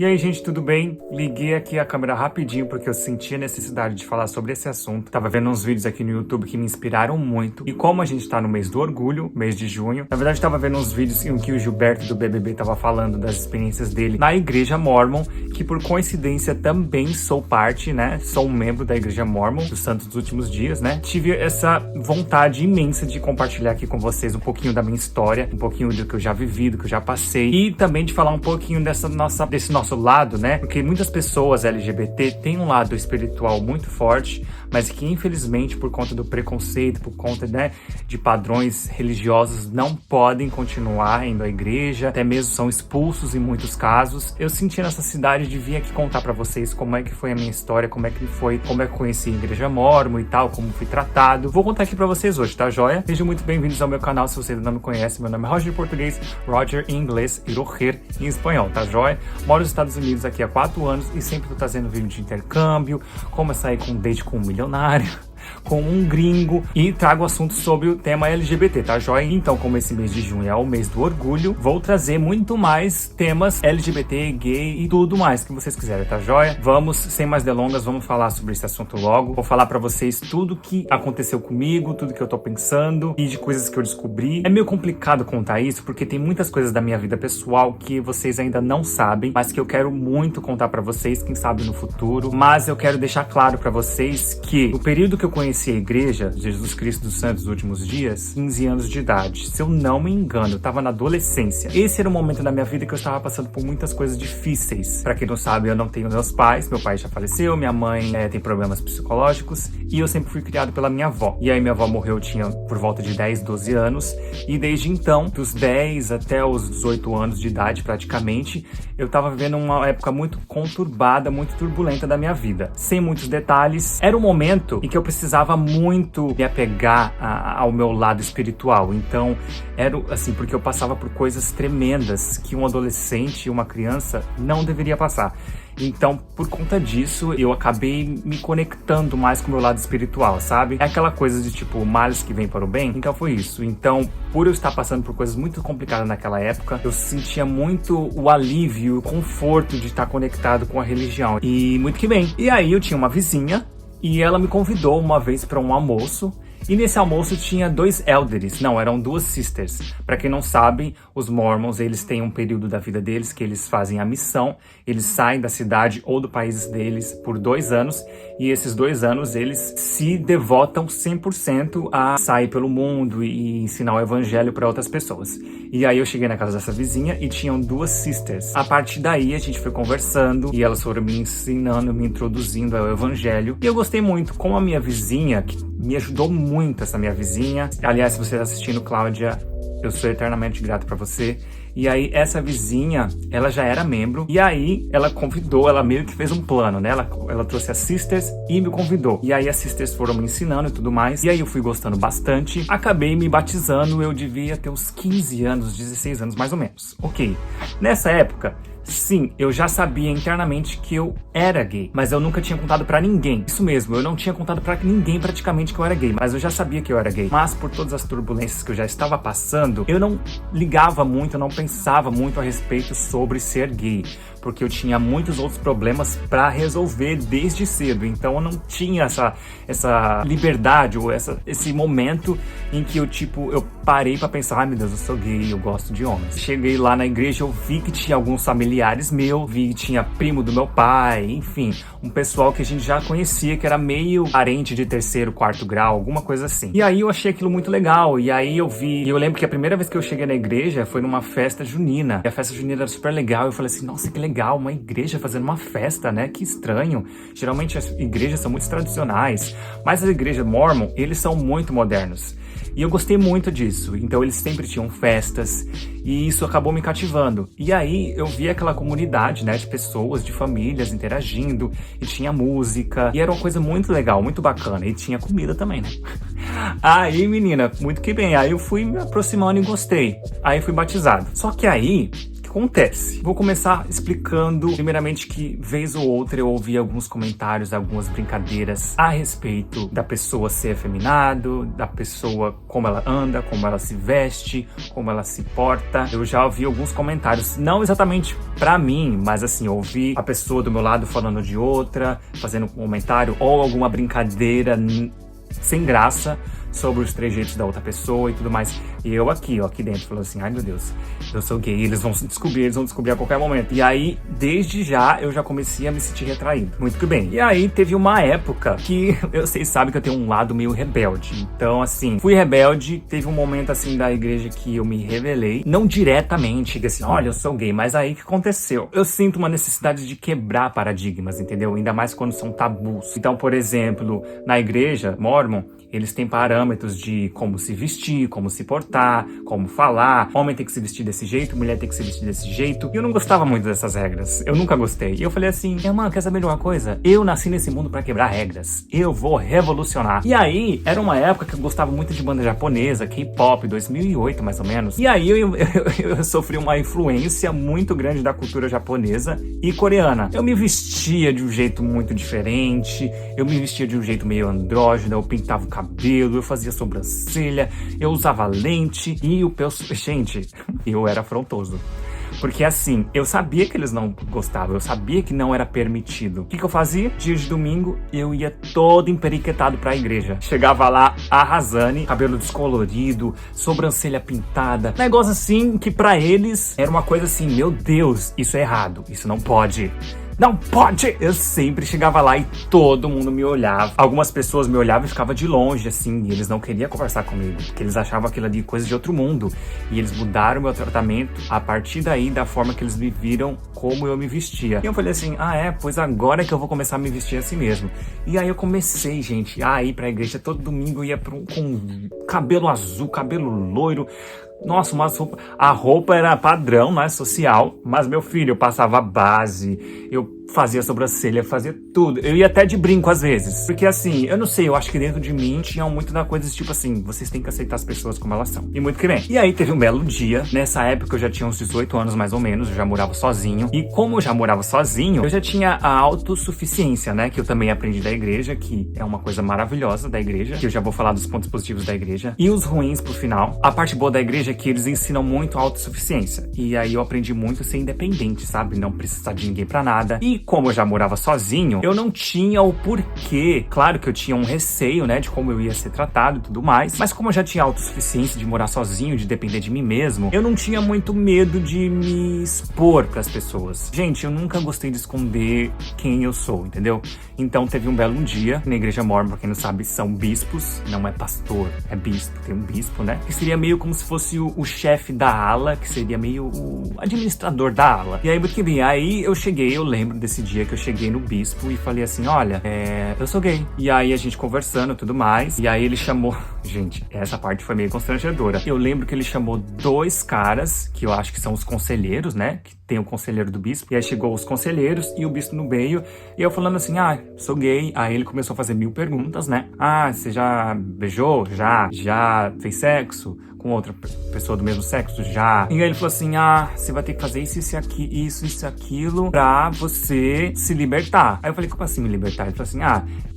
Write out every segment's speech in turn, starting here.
E aí, gente, tudo bem? Liguei aqui a câmera rapidinho porque eu senti a necessidade de falar sobre esse assunto. Tava vendo uns vídeos aqui no YouTube que me inspiraram muito. E como a gente tá no mês do orgulho, mês de junho, na verdade tava vendo uns vídeos em que o Gilberto do BBB tava falando das experiências dele na Igreja Mórmon, que por coincidência também sou parte, né? Sou um membro da Igreja Mórmon, dos Santos dos Últimos Dias, né? Tive essa vontade imensa de compartilhar aqui com vocês um pouquinho da minha história, um pouquinho do que eu já vivi, do que eu já passei, e também de falar um pouquinho desse nosso lado, né? Porque muitas pessoas LGBT têm um lado espiritual muito forte, mas que infelizmente por conta do preconceito, por conta, né, de padrões religiosos, não podem continuar indo à igreja, até mesmo são expulsos em muitos casos. Eu senti nessa cidade de vir aqui contar pra vocês como é que foi a minha história, como é que eu conheci a Igreja Mórmon e tal, como fui tratado. Vou contar aqui pra vocês hoje, tá joia? Sejam muito bem-vindos ao meu canal. Se você ainda não me conhece, meu nome é Roger em português, Roger em inglês e Roger em espanhol, tá joia? Moro nos Estados Unidos aqui há 4 anos e sempre tô trazendo vídeo de intercâmbio, como sair com um date com um milionário, com um gringo, e trago assuntos sobre o tema LGBT, tá joia? Então, como esse mês de junho é o mês do orgulho, vou trazer muito mais temas LGBT, gay e tudo mais que vocês quiserem, tá joia? Vamos, sem mais delongas, vamos falar sobre esse assunto logo. Vou falar pra vocês tudo que aconteceu comigo, tudo que eu tô pensando e de coisas que eu descobri. É meio complicado contar isso, porque tem muitas coisas da minha vida pessoal que vocês ainda não sabem, mas que eu quero muito contar pra vocês, quem sabe no futuro. Mas eu quero deixar claro pra vocês que o período que eu conheci a igreja, Jesus Cristo dos Santos dos Últimos Dias, 15 anos de idade. Se eu não me engano, eu tava na adolescência. Esse era o momento da minha vida que eu estava passando por muitas coisas difíceis. Pra quem não sabe, eu não tenho meus pais. Meu pai já faleceu, minha mãe tem problemas psicológicos e eu sempre fui criado pela minha avó. E aí minha avó morreu, eu tinha por volta de 10, 12 anos. E desde então, dos 10 até os 18 anos de idade praticamente, eu tava vivendo uma época muito conturbada, muito turbulenta da minha vida. Sem muitos detalhes, era um momento em que eu precisava muito me apegar ao meu lado espiritual. Então, era assim, porque eu passava por coisas tremendas que um adolescente e uma criança não deveria passar. Então, por conta disso, eu acabei me conectando mais com o meu lado espiritual, sabe? É aquela coisa de tipo, males que vem para o bem. Então foi isso. Então, por eu estar passando por coisas muito complicadas naquela época, eu sentia muito o alívio, o conforto de estar conectado com a religião. E muito que bem. E aí eu tinha uma vizinha e ela me convidou uma vez para um almoço. E nesse almoço tinha 2 elders, não, eram 2 sisters. Pra quem não sabe, os Mormons, eles têm um período da vida deles que eles fazem a missão, eles saem da cidade ou do país deles por 2 anos, e esses 2 anos eles se devotam 100% a sair pelo mundo e ensinar o evangelho para outras pessoas. E aí eu cheguei na casa dessa vizinha e tinham 2 sisters. A partir daí a gente foi conversando e elas foram me ensinando, me introduzindo ao evangelho. E eu gostei muito, como a minha vizinha, que me ajudou muito, essa minha vizinha. Aliás, se você está assistindo, Cláudia, eu sou eternamente grato pra você. E aí, essa vizinha, ela já era membro. E aí, ela convidou, ela meio que fez um plano, né? Ela trouxe as sisters e me convidou. E aí, as sisters foram me ensinando e tudo mais. E aí, eu fui gostando bastante. Acabei me batizando, eu devia ter uns 15 anos, 16 anos mais ou menos. Ok. Nessa época, sim, eu já sabia internamente que eu era gay, mas eu nunca tinha contado pra ninguém. Isso mesmo, eu não tinha contado pra ninguém praticamente que eu era gay, mas eu já sabia que eu era gay. Mas por todas as turbulências que eu já estava passando, eu não ligava muito, eu não pensava muito a respeito sobre ser gay, porque eu tinha muitos outros problemas pra resolver desde cedo. Então eu não tinha essa liberdade ou esse momento em que eu parei pra pensar, ai meu Deus, eu sou gay, eu gosto de homens. Cheguei lá na igreja, eu vi que tinha alguns familiares meus, vi que tinha primo do meu pai, enfim, um pessoal que a gente já conhecia, que era meio parente de 3º, 4º grau, alguma coisa assim. E aí eu achei aquilo muito legal, e aí eu lembro que a primeira vez que eu cheguei na igreja foi numa festa junina, e a festa junina era super legal, eu falei assim, nossa, que legal, uma igreja fazendo uma festa, né, que estranho. Geralmente as igrejas são muito tradicionais, mas as igrejas Mormon, eles são muito modernos. E eu gostei muito disso, então eles sempre tinham festas, e isso acabou me cativando. E aí eu vi aquela comunidade, né, de pessoas, de famílias interagindo, e tinha música, e era uma coisa muito legal, muito bacana, e tinha comida também, né? Aí, menina, muito que bem, aí eu fui me aproximando e gostei. Aí fui batizado. Só que aí, acontece? Vou começar explicando, primeiramente, que vez ou outra eu ouvi alguns comentários, algumas brincadeiras a respeito da pessoa ser afeminado, da pessoa como ela anda, como ela se veste, como ela se porta. Eu já ouvi alguns comentários, não exatamente pra mim, mas assim, ouvi a pessoa do meu lado falando de outra, fazendo um comentário ou alguma brincadeira sem graça sobre os trejeitos da outra pessoa e tudo mais. E eu aqui dentro, falando assim, ai meu Deus, eu sou gay, eles vão descobrir a qualquer momento. E aí, desde já, eu já comecei a me sentir retraído. Muito que bem. E aí, teve uma época que, vocês sabem que eu tenho um lado meio rebelde. Então, assim, fui rebelde, teve um momento, assim, da igreja que eu me revelei. Não diretamente, que assim, olha, eu sou gay, mas aí o que aconteceu? Eu sinto uma necessidade de quebrar paradigmas, entendeu? Ainda mais quando são tabus. Então, por exemplo, na igreja Mormon, eles têm parâmetros de como se vestir, como se portar, como falar. Homem tem que se vestir desse jeito, mulher tem que se vestir desse jeito. E eu não gostava muito dessas regras. Eu nunca gostei. E eu falei assim, irmã, quer saber de uma coisa? Eu nasci nesse mundo pra quebrar regras. Eu vou revolucionar. E aí, era uma época que eu gostava muito de banda japonesa, K-pop, 2008 mais ou menos. E aí eu sofri uma influência muito grande da cultura japonesa e coreana. Eu me vestia de um jeito muito diferente, eu me vestia de um jeito meio andrógeno, eu pintava o cabelo, eu fazia sobrancelha, eu usava lente e gente, eu era afrontoso. Porque assim, eu sabia que eles não gostavam, eu sabia que não era permitido. O que eu fazia? Dia de domingo, eu ia todo emperiquetado pra igreja. Chegava lá, arrasane, cabelo descolorido, sobrancelha pintada. Negócio assim que pra eles era uma coisa assim, meu Deus, isso é errado, isso não pode. Não pode! Eu sempre chegava lá e todo mundo me olhava. Algumas pessoas me olhavam e ficavam de longe, assim, e eles não queriam conversar comigo, porque eles achavam aquilo ali coisa de outro mundo. E eles mudaram o meu tratamento a partir daí, da forma que eles me viram, como eu me vestia. E eu falei assim, pois agora é que eu vou começar a me vestir assim mesmo. E aí eu comecei, gente, a ir pra igreja. Todo domingo eu ia com cabelo azul, cabelo loiro. Nossa, a roupa era padrão, né, social, mas meu filho, eu passava base, eu fazia sobrancelha, fazia tudo. Eu ia até de brinco às vezes. Porque assim, eu não sei, eu acho que dentro de mim tinha muito da coisa tipo assim, vocês têm que aceitar as pessoas como elas são. E muito que bem. E aí teve um belo dia, nessa época eu já tinha uns 18 anos mais ou menos, eu já morava sozinho. E como eu já morava sozinho, eu já tinha a autossuficiência, né, que eu também aprendi da igreja, que é uma coisa maravilhosa da igreja, que eu já vou falar dos pontos positivos da igreja. E os ruins pro final. A parte boa da igreja é que eles ensinam muito a autossuficiência. E aí eu aprendi muito a ser independente, sabe? Não precisar de ninguém pra nada. E como eu já morava sozinho, eu não tinha o porquê. Claro que eu tinha um receio, né, de como eu ia ser tratado e tudo mais. Mas como eu já tinha autossuficiência de morar sozinho, de depender de mim mesmo, eu não tinha muito medo de me expor pras pessoas. Gente, eu nunca gostei de esconder quem eu sou, entendeu? Então teve um belo dia, na igreja Mormon, pra quem não sabe, são bispos, não é pastor, é bispo, tem um bispo, né? Que seria meio como se fosse o chefe da ala, que seria meio o administrador da ala. E aí, muito que bem, aí eu lembro desse dia que eu cheguei no bispo e falei assim, olha, eu sou gay. E aí a gente conversando e tudo mais, e aí ele chamou, gente, essa parte foi meio constrangedora. Eu lembro que ele chamou 2 caras, que eu acho que são os conselheiros, né? Que tem o conselheiro do bispo, e aí chegou os conselheiros e o bispo no meio, e eu falando assim, sou gay. Aí ele começou a fazer 1000 perguntas, né? Você já beijou? Já fez sexo com outra pessoa do mesmo sexo? Já. E aí ele falou assim, você vai ter que fazer isso e aquilo pra você se libertar. Aí eu falei, como assim me libertar? Ele falou assim,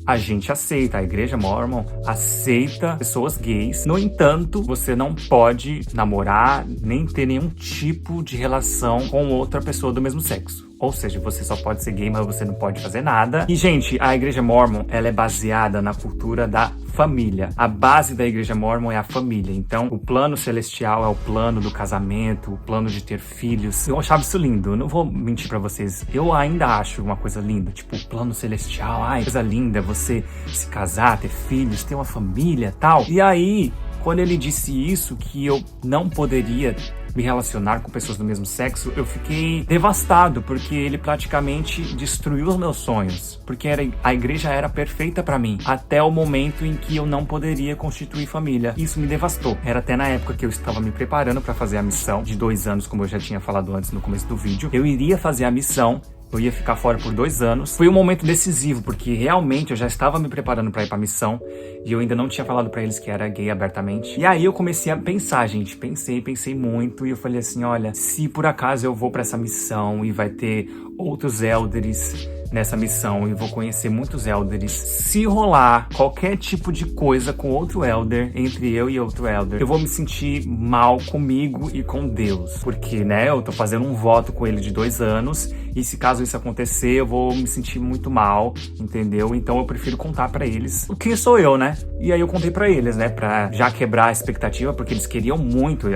a gente aceita, a igreja Mormon aceita pessoas gays. No entanto, você não pode namorar, nem ter nenhum tipo de relação com outra pessoa do mesmo sexo. Ou seja, você só pode ser gay, mas você não pode fazer nada. E, gente, a igreja Mormon, ela é baseada na cultura da família. A base da igreja Mormon é a família. Então, o plano celestial é o plano do casamento, o plano de ter filhos. Eu achava isso lindo. Eu não vou mentir pra vocês. Eu ainda acho uma coisa linda. Tipo, o plano celestial. Coisa linda. Você se casar, ter filhos, ter uma família e tal. E aí, quando ele disse isso, que eu não poderia me relacionar com pessoas do mesmo sexo, eu fiquei devastado, porque ele praticamente destruiu os meus sonhos, porque a igreja era perfeita pra mim, até o momento em que eu não poderia constituir família. Isso me devastou. Era até na época que eu estava me preparando pra fazer a missão de 2 anos, como eu já tinha falado antes no começo do vídeo. Eu iria fazer a missão Eu ia ficar fora por 2 anos. Foi um momento decisivo, porque realmente eu já estava me preparando pra ir pra missão. E eu ainda não tinha falado pra eles que era gay abertamente. E aí eu comecei a pensar, gente. Pensei muito. E eu falei assim, olha, se por acaso eu vou pra essa missão e vai ter outros elders nessa missão e vou conhecer muitos elders, se rolar qualquer tipo de coisa com outro elder, entre eu e outro elder, eu vou me sentir mal comigo e com Deus. Porque, né, eu tô fazendo um voto com ele de 2 anos e se caso isso acontecer, eu vou me sentir muito mal, entendeu? Então eu prefiro contar pra eles o que sou eu, né? E aí eu contei pra eles, né, pra já quebrar a expectativa, porque eles queriam muito.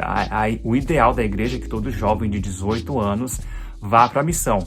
O ideal da igreja é que todo jovem de 18 anos vá pra missão.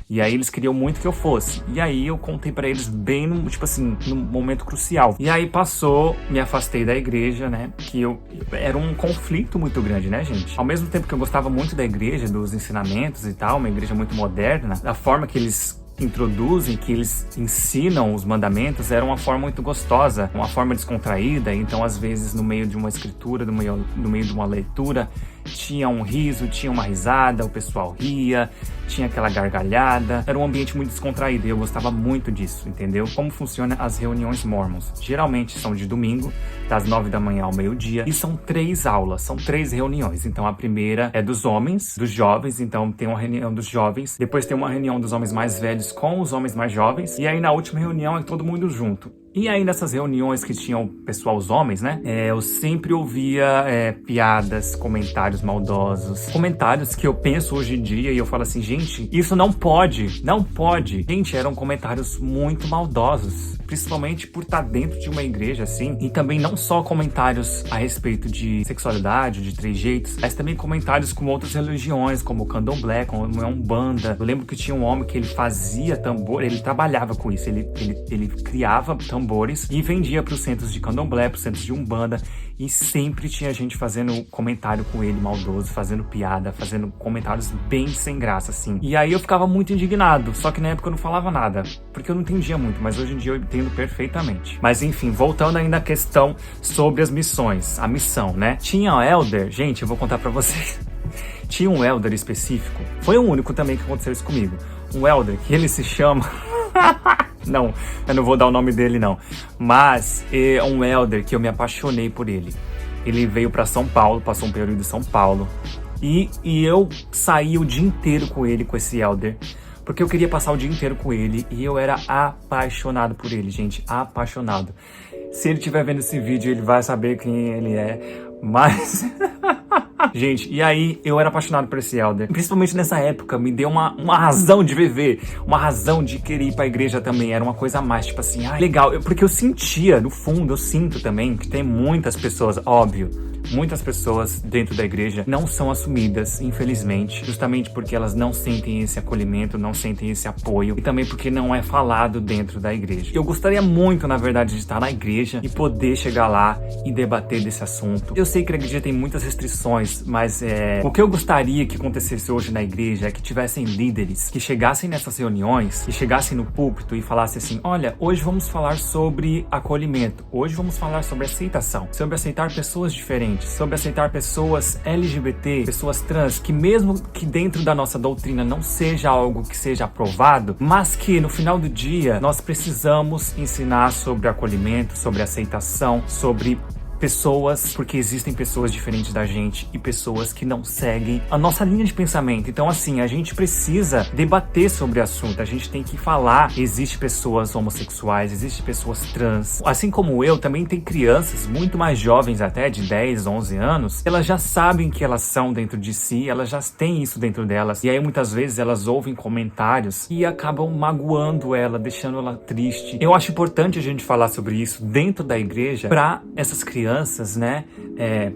E aí eles queriam muito que eu fosse. E aí eu contei pra eles bem, num momento crucial. E aí passou, me afastei da igreja, né? Que era um conflito muito grande, né, gente? Ao mesmo tempo que eu gostava muito da igreja, dos ensinamentos e tal, uma igreja muito moderna, da forma que eles introduzem, que eles ensinam os mandamentos, era uma forma muito gostosa, uma forma descontraída. Então, às vezes, no meio de uma escritura, no meio de uma leitura, tinha um riso, tinha uma risada, o pessoal ria, tinha aquela gargalhada. Era um ambiente muito descontraído e eu gostava muito disso, entendeu? Como funciona as reuniões mormons? Geralmente são de domingo, das 9 da manhã ao meio-dia, e são 3 aulas, são 3 reuniões. Então a primeira é dos homens, dos jovens, então tem uma reunião dos jovens, depois tem uma reunião dos homens mais velhos com os homens mais jovens, e aí na última reunião é todo mundo junto. E aí nessas reuniões que tinham pessoal, os homens, né? Eu sempre ouvia piadas, comentários maldosos. Comentários que eu penso hoje em dia e eu falo assim, gente, isso não pode, não pode. Gente, eram comentários muito maldosos. Principalmente por estar dentro de uma igreja assim. E também não só comentários a respeito de sexualidade, de trejeitos, mas também comentários com outras religiões, como o candomblé, como a Umbanda. Eu lembro que tinha um homem que ele fazia tambor, ele trabalhava com isso, ele criava tambores e vendia para os centros de candomblé, para os centros de Umbanda. E sempre tinha gente fazendo comentário com ele maldoso, fazendo piada, fazendo comentários bem sem graça, assim. E aí eu ficava muito indignado, só que na época eu não falava nada, porque eu não entendia muito, mas hoje em dia eu entendo perfeitamente. Mas enfim, voltando ainda à questão sobre as missões, a missão, né? Tinha um elder, gente, eu vou contar pra vocês. Tinha um elder específico, foi o único também que aconteceu isso comigo. Um elder que ele se chama... Não, eu não vou dar o nome dele não. Mas é um elder que eu me apaixonei por ele. Ele veio pra São Paulo, passou um período em São Paulo. E eu saí o dia inteiro com ele, com esse elder. Porque eu queria passar o dia inteiro com ele. E eu era apaixonado por ele, gente. Apaixonado. Se ele estiver vendo esse vídeo, ele vai saber quem ele é. Mas... Gente, e aí eu era apaixonado por esse elder. Principalmente nessa época, me deu uma razão de viver. Uma razão de querer ir pra igreja também. Era uma coisa a mais, tipo assim, legal. Porque eu sentia, no fundo, eu sinto também que tem muitas pessoas, óbvio, muitas pessoas dentro da igreja não são assumidas, infelizmente, justamente porque elas não sentem esse acolhimento, não sentem esse apoio e também porque não é falado dentro da igreja. Eu gostaria muito, na verdade, de estar na igreja e poder chegar lá e debater desse assunto. Eu sei que a igreja tem muitas restrições, mas o que eu gostaria que acontecesse hoje na igreja é que tivessem líderes que chegassem nessas reuniões, que chegassem no púlpito e falassem assim, olha, hoje vamos falar sobre acolhimento, hoje vamos falar sobre aceitação, sobre aceitar pessoas diferentes, sobre aceitar pessoas LGBT, pessoas trans, que mesmo que dentro da nossa doutrina não seja algo que seja aprovado, mas que no final do dia nós precisamos ensinar sobre acolhimento, sobre aceitação, sobre pessoas, porque existem pessoas diferentes da gente e pessoas que não seguem a nossa linha de pensamento. Então, assim, a gente precisa debater sobre o assunto, a gente tem que falar. Existem pessoas homossexuais, existem pessoas trans. Assim como eu, também tem crianças muito mais jovens até, de 10, 11 anos, elas já sabem que elas são dentro de si, elas já têm isso dentro delas. E aí, muitas vezes, elas ouvem comentários e acabam magoando ela, deixando ela triste. Eu acho importante a gente falar sobre isso dentro da igreja para essas crianças, né,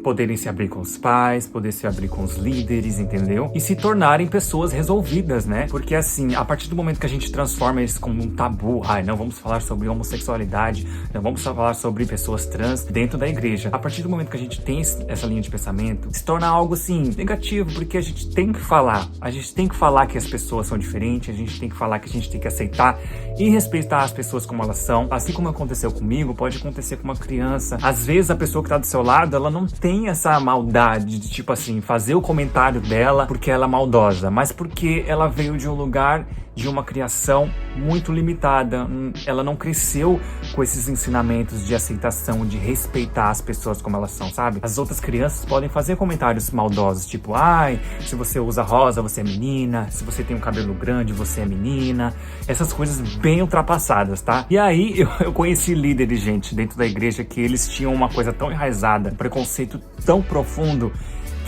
poderem se abrir com os pais, poder se abrir com os líderes, entendeu? E se tornarem pessoas resolvidas, né? Porque assim, a partir do momento que a gente transforma isso como um tabu, não vamos falar sobre homossexualidade, não vamos falar sobre pessoas trans dentro da igreja. A partir do momento que a gente tem essa linha de pensamento, se torna algo assim, negativo, porque a gente tem que falar. A gente tem que falar que as pessoas são diferentes, a gente tem que falar que a gente tem que aceitar e respeitar as pessoas como elas são. Assim como aconteceu comigo, pode acontecer com uma criança. Às vezes a pessoa que tá do seu lado, ela ela não tem essa maldade de, tipo assim, fazer o comentário dela porque ela é maldosa, mas porque ela veio de um lugar, de uma criação muito limitada. Ela não cresceu com esses ensinamentos de aceitação, de respeitar as pessoas como elas são, sabe? As outras crianças podem fazer comentários maldosos, tipo, ai, se você usa rosa, você é menina, se você tem um cabelo grande, você é menina. Essas coisas bem ultrapassadas, tá? E aí, eu conheci líderes, gente, dentro da igreja, que eles tinham uma coisa tão enraizada, um preconceito tão profundo,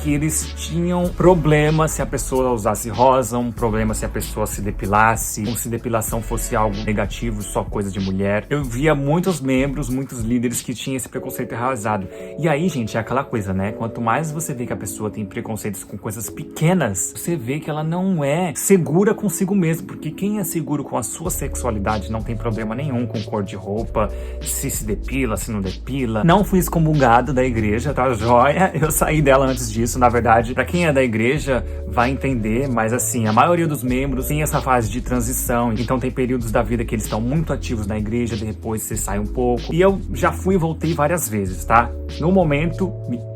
que eles tinham problema se a pessoa usasse rosa, um problema se a pessoa se depilasse, como se depilação fosse algo negativo, só coisa de mulher. Eu via muitos membros, muitos líderes que tinham esse preconceito enraizado. E aí, gente, é aquela coisa, né? Quanto mais você vê que a pessoa tem preconceitos com coisas pequenas, você vê que ela não é segura consigo mesma, porque quem é seguro com a sua sexualidade não tem problema nenhum com cor de roupa, se depila, se não depila. Não fui excomungado da igreja, tá joia? Eu saí dela antes disso. Na verdade, pra quem é da igreja vai entender, mas assim, a maioria dos membros tem essa fase de transição, então tem períodos da vida que eles estão muito ativos na igreja, depois você sai um pouco. E eu já fui e voltei várias vezes, tá? No momento,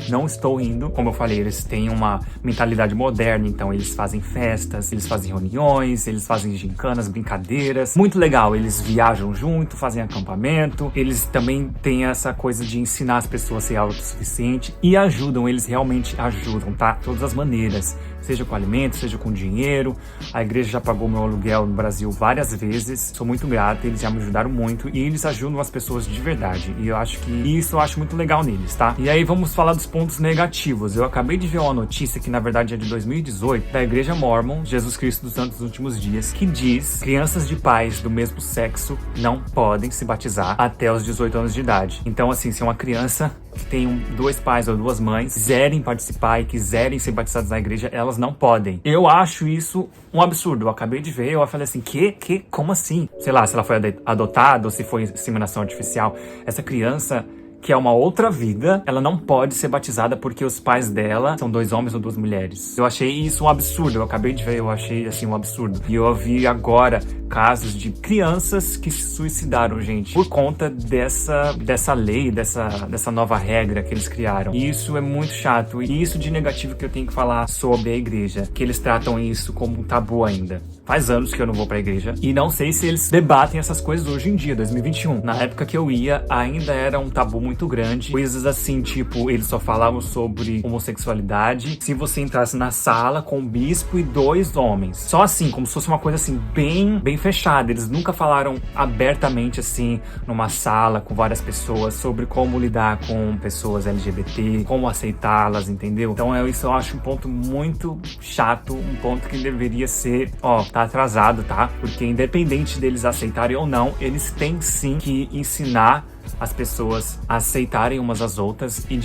não estou indo. Como eu falei, eles têm uma mentalidade moderna, então eles fazem festas, eles fazem reuniões, eles fazem gincanas, brincadeiras. Muito legal, eles viajam junto, fazem acampamento, eles também têm essa coisa de ensinar as pessoas a ser autossuficiente e ajudam, eles realmente ajudam, tá? Todas as maneiras, seja com alimento, seja com dinheiro. A igreja já pagou meu aluguel no Brasil várias vezes, sou muito grato, eles já me ajudaram muito e eles ajudam as pessoas de verdade, e eu acho que isso eu acho muito legal neles, tá? E aí vamos falar dos pontos negativos. Eu acabei de ver uma notícia que na verdade é de 2018, da Igreja Mormon, Jesus Cristo dos Santos dos Últimos Dias, que diz: crianças de pais do mesmo sexo não podem se batizar até os 18 anos de idade. Então assim, se uma criança que tem dois pais ou duas mães quiserem participar e quiserem ser batizadas na igreja, elas não podem. Eu acho isso um absurdo. Eu acabei de ver, eu falei assim, como assim? Sei lá, se ela foi adotada ou se foi inseminação artificial. Essa criança, que é uma outra vida, ela não pode ser batizada porque os pais dela são dois homens ou duas mulheres. Eu achei isso um absurdo. Eu acabei de ver, eu achei assim um absurdo. E eu vi agora casos de crianças que se suicidaram, gente, por conta dessa lei, dessa nova regra que eles criaram. E isso é muito chato. E isso de negativo que eu tenho que falar sobre a igreja, que eles tratam isso como um tabu ainda. Faz anos que eu não vou pra igreja e não sei se eles debatem essas coisas hoje em dia, 2021. Na época que eu ia, ainda era um tabu muito grande. Coisas assim, tipo, eles só falavam sobre homossexualidade se você entrasse na sala com um bispo e dois homens. Só assim, como se fosse uma coisa assim, bem fechada. Eles nunca falaram abertamente assim, numa sala com várias pessoas, sobre como lidar com pessoas LGBT, como aceitá-las, entendeu? Então isso eu acho um ponto muito chato, um ponto que deveria ser, tá atrasado, tá? Porque independente deles aceitarem ou não, eles têm sim que ensinar as pessoas a aceitarem umas às outras e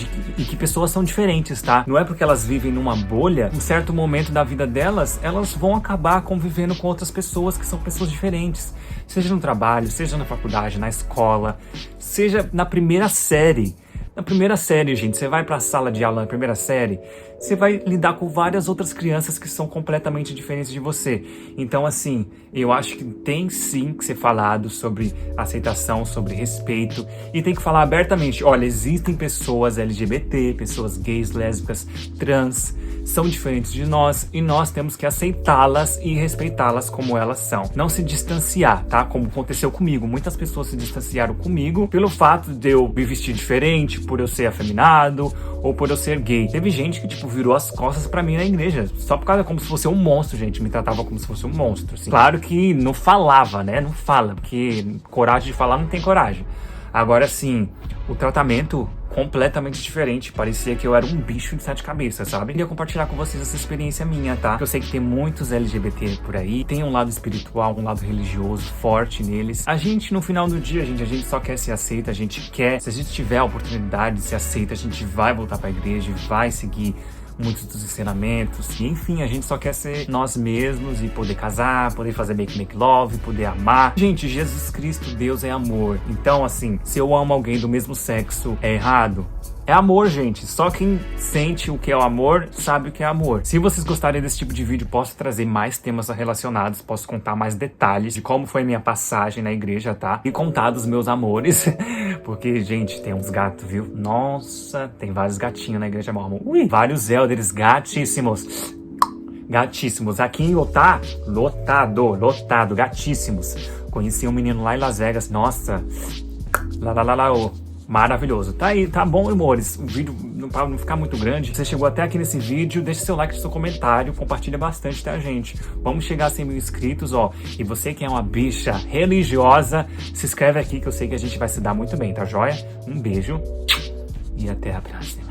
que pessoas são diferentes, tá? Não é porque elas vivem numa bolha, em certo momento da vida delas, elas vão acabar convivendo com outras pessoas que são pessoas diferentes. Seja no trabalho, seja na faculdade, na escola, seja na primeira série. Na primeira série, gente, você vai pra sala de aula na primeira série, você vai lidar com várias outras crianças que são completamente diferentes de você. Então, assim, eu acho que tem sim que ser falado sobre aceitação, sobre respeito, e tem que falar abertamente, olha, existem pessoas LGBT, pessoas gays, lésbicas, trans, são diferentes de nós, e nós temos que aceitá-las e respeitá-las como elas são. Não se distanciar, tá? Como aconteceu comigo. Muitas pessoas se distanciaram comigo pelo fato de eu me vestir diferente, por eu ser afeminado, ou por eu ser gay. Teve gente que, tipo, virou as costas pra mim na igreja, só por causa, como se fosse um monstro, gente, me tratava como se fosse um monstro, assim. Claro que não falava, né, não fala, porque coragem de falar não tem coragem. Agora, sim, o tratamento completamente diferente, parecia que eu era um bicho de sete cabeças, sabe? Queria compartilhar com vocês essa experiência minha, tá? Eu sei que tem muitos LGBT por aí, tem um lado espiritual, um lado religioso forte neles. A gente, no final do dia, a gente só quer ser aceita, a gente quer, se a gente tiver a oportunidade de ser aceita, a gente vai voltar pra igreja, vai seguir muitos dos ensinamentos, e enfim, a gente só quer ser nós mesmos e poder casar, poder fazer make love, poder amar. Gente, Jesus Cristo, Deus é amor. Então, assim, se eu amo alguém do mesmo sexo, é errado? É amor, gente. Só quem sente o que é o amor sabe o que é amor. Se vocês gostarem desse tipo de vídeo, posso trazer mais temas relacionados, posso contar mais detalhes de como foi a minha passagem na igreja, tá? E contar dos meus amores. Porque, gente, tem uns gatos, viu? Nossa, tem vários gatinhos na igreja mormon. Ui, vários elders gatíssimos. Gatíssimos. Aqui em Utah, lotado, gatíssimos. Conheci um menino lá em Las Vegas. Nossa, maravilhoso. Tá aí, tá bom, amores. O vídeo, para não ficar muito grande, você chegou até aqui nesse vídeo, deixa seu like, seu comentário, compartilha bastante, tá, gente? Vamos chegar a 100 mil inscritos, ó. E você que é uma bicha religiosa, se inscreve aqui que eu sei que a gente vai se dar muito bem, tá joia? Um beijo e até a próxima.